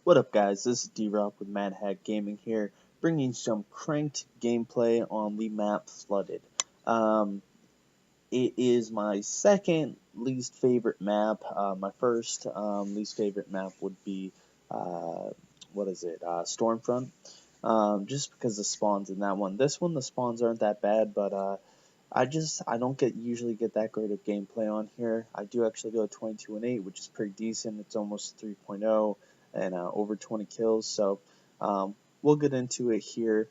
What up, guys? This is D-Rock with Mad Hat Gaming here, bringing some cranked gameplay on the map Flooded. Um, it is my second least favorite map. My first least favorite map would be, uh, Stormfront. Just because the spawns in that one. This one, the spawns aren't that bad, but I don't usually get that great of gameplay on here. I do actually go 22 and 8, which is pretty decent. It's almost 3.0 and over 20 kills. So we'll get into it here.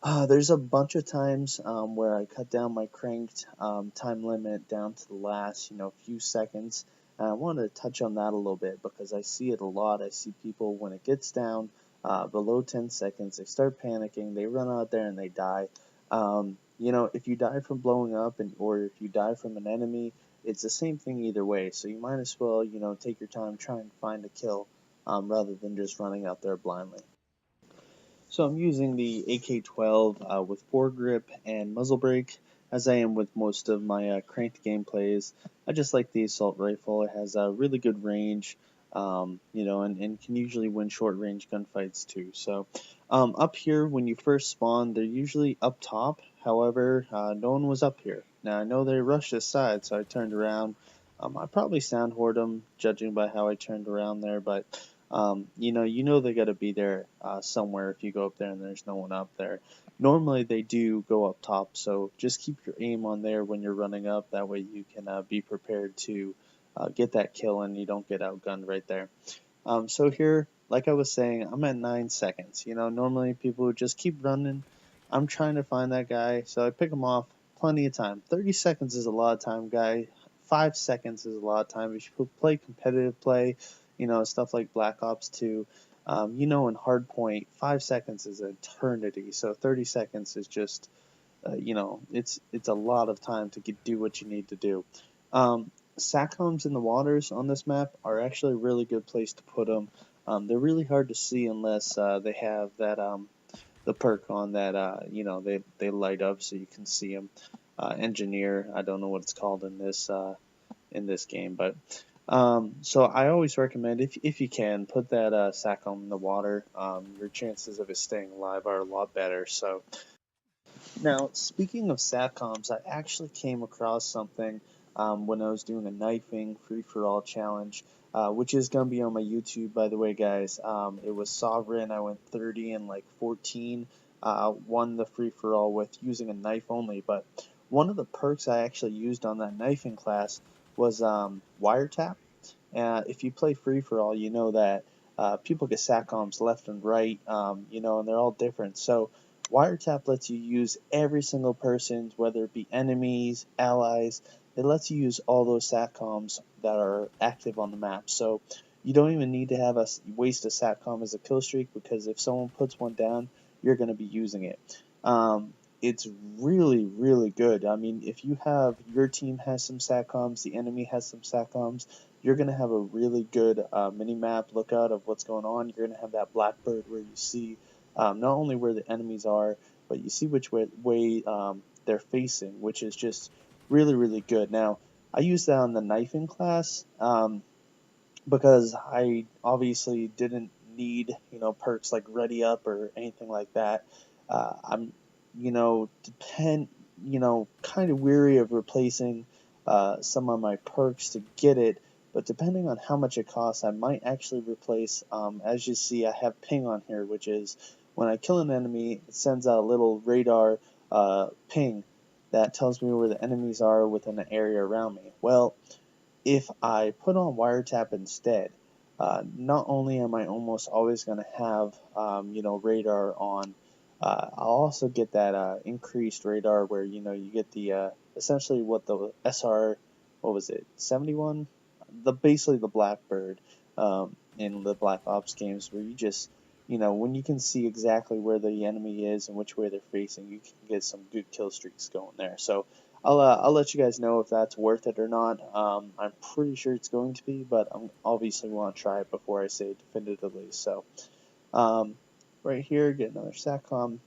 There's a bunch of times where I cut down my cranked time limit down to the last, few seconds. And I wanted to touch on that a little bit because I see it a lot. I see people when it gets down below 10 seconds, they start panicking, they run out there and they die. If you die from blowing up or if you die from an enemy, it's the same thing either way. So you might as well, take your time, try and find a kill rather than just running out there blindly. So I'm using the AK-12 with foregrip and muzzle brake, as I am with most of my cranked gameplays. I just like the assault rifle. It has a really good range, and can usually win short range gunfights too. So up here, when you first spawn, they're usually up top. However, no one was up here. Now I know they rushed this side, so I turned around. I probably sound hoard them, judging by how I turned around there, but you know they got to be there somewhere if you go up there and there's no one up there. Normally they do go up top, so just keep your aim on there when you're running up. That way you can be prepared to get that kill and you don't get outgunned right there. So here, like I was saying, I'm at 9 seconds. Normally people would just keep running. I'm trying to find that guy, so I pick him off. Plenty of time. 30 seconds is a lot of time, guy. 5 seconds is a lot of time. If you play competitive play, stuff like Black Ops 2, in Hardpoint, 5 seconds is an eternity. So 30 seconds is just, it's a lot of time to do what you need to do. SATCOMs in the waters on this map are actually a really good place to put them. They're really hard to see unless they have that the perk on that they light up so you can see them. Engineer, I don't know what it's called in this game, but so I always recommend if you can put that SATCOM in the water. Your chances of it staying alive are a lot better. So now, speaking of SATCOMs, I actually came across something when I was doing a knifing free-for-all challenge, which is going to be on my YouTube, by the way, guys. It was Sovereign. I went 30 and like 14, won the free-for-all with using a knife only. But one of the perks I actually used on that knifing class was wiretap. If you play free-for-all, you know that people get SATCOMs left and right, and they're all different. So Wiretap lets you use every single person's, whether it be enemies, allies. It lets you use all those SATCOMs that are active on the map. So you don't even need to have waste a SATCOM as a kill streak because if someone puts one down, you're going to be using it. It's really, really good. I mean, if you have your team has some SATCOMs, the enemy has some SATCOMs, you're going to have a really good mini map lookout of what's going on. You're going to have that blackbird where you see not only where the enemies are, but you see which way they're facing, which is just really, really good. Now, I use that on the knifing class because I obviously didn't need, perks like Ready Up or anything like that. I'm, kind of weary of replacing some of my perks to get it, but depending on how much it costs, I might actually replace, as you see, I have ping on here, which is when I kill an enemy, it sends out a little radar ping that tells me where the enemies are within the area around me. Well, if I put on wiretap instead, not only am I almost always going to have, radar on, I'll also get that increased radar where, you get the, essentially what the SR, what was it, 71? Basically the Blackbird in the Black Ops games where you just, when you can see exactly where the enemy is and which way they're facing, you can get some good kill streaks going there. So I'll let you guys know if that's worth it or not. I'm pretty sure it's going to be, but I obviously want to try it before I say definitively. So um, right here, get another SATCOM.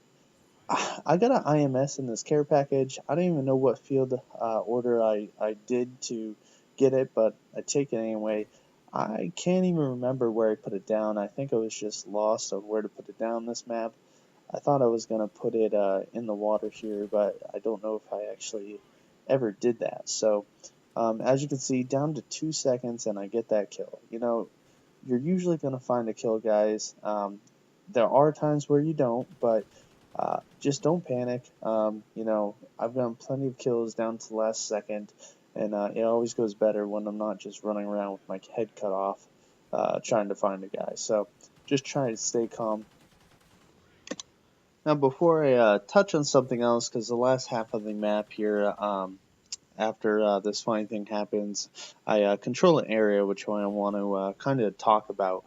I got an IMS in this care package. I don't even know what field order I did to get it, but I take it anyway. I can't even remember where I put it down. I think I was just lost on where to put it down this map. I thought I was going to put it in the water here, but I don't know if I actually ever did that. So, as you can see, down to 2 seconds, and I get that kill. You know, you're usually going to find a kill, guys. There are times where you don't, but just don't panic. You know, I've gotten plenty of kills down to the last second, and it always goes better when I'm not just running around with my head cut off trying to find a guy. So just try to stay calm. Now, before I touch on something else, because the last half of the map here, after this funny thing happens, I control an area which I want to kind of talk about.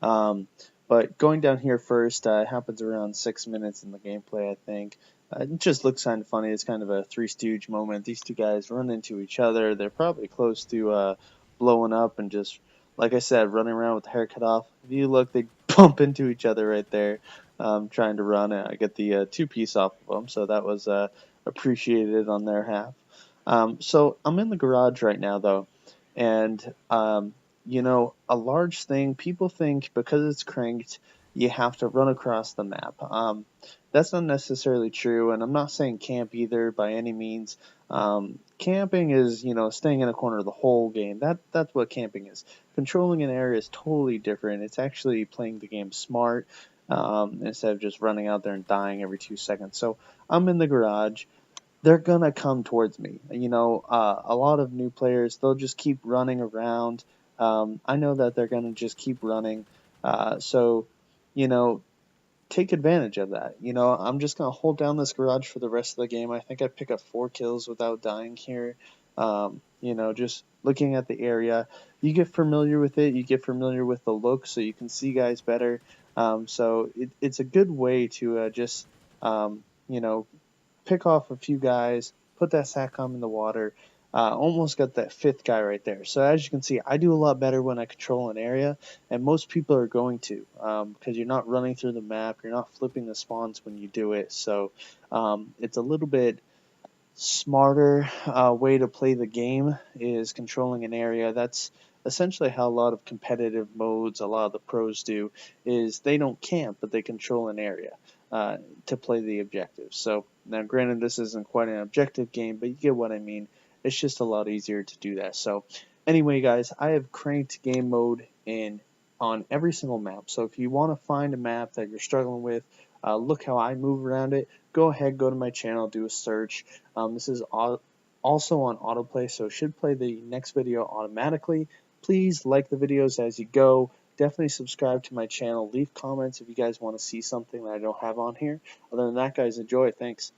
Um, but going down here first, happens around 6 minutes in the gameplay, I think. It just looks kind of funny. It's kind of a Three Stooge moment. These two guys run into each other. They're probably close to blowing up and just, like I said, running around with the hair cut off. If you look, they bump into each other right there, trying to run. I get the two-piece off of them, so that was appreciated on their half. So I'm in the garage right now, though, and you know, a large thing, people think because it's cranked, you have to run across the map. That's not necessarily true, and I'm not saying camp either by any means. Camping is, you know, staying in a corner the whole game. That's what camping is. Controlling an area is totally different. It's actually playing the game smart instead of just running out there and dying every 2 seconds. So I'm in the garage. They're gonna come towards me. You know, a lot of new players, they'll just keep running around. I know that they're gonna just keep running. So, you know, take advantage of that. You know, I'm just gonna hold down this garage for the rest of the game. I think I pick up 4 kills without dying here. You know, just looking at the area, you get familiar with it. You get familiar with the look, so you can see guys better. So it's a good way to just you know, pick off a few guys, put that SATCOM in the water. Almost got that 5th guy right there. So as you can see, I do a lot better when I control an area, and most people are going to, because you're not running through the map, you're not flipping the spawns when you do it. So it's a little bit smarter way to play the game is controlling an area. That's essentially how a lot of competitive modes, a lot of the pros do, is they don't camp, but they control an area to play the objectives. So now, granted, this isn't quite an objective game, but you get what I mean. It's just a lot easier to do that. So anyway, guys, I have cranked game mode in on every single map. So if you want to find a map that you're struggling with, look how I move around it. Go ahead, go to my channel, do a search. This is also on autoplay, so it should play the next video automatically. Please like the videos as you go. Definitely subscribe to my channel. Leave comments if you guys want to see something that I don't have on here. Other than that, guys, enjoy. Thanks.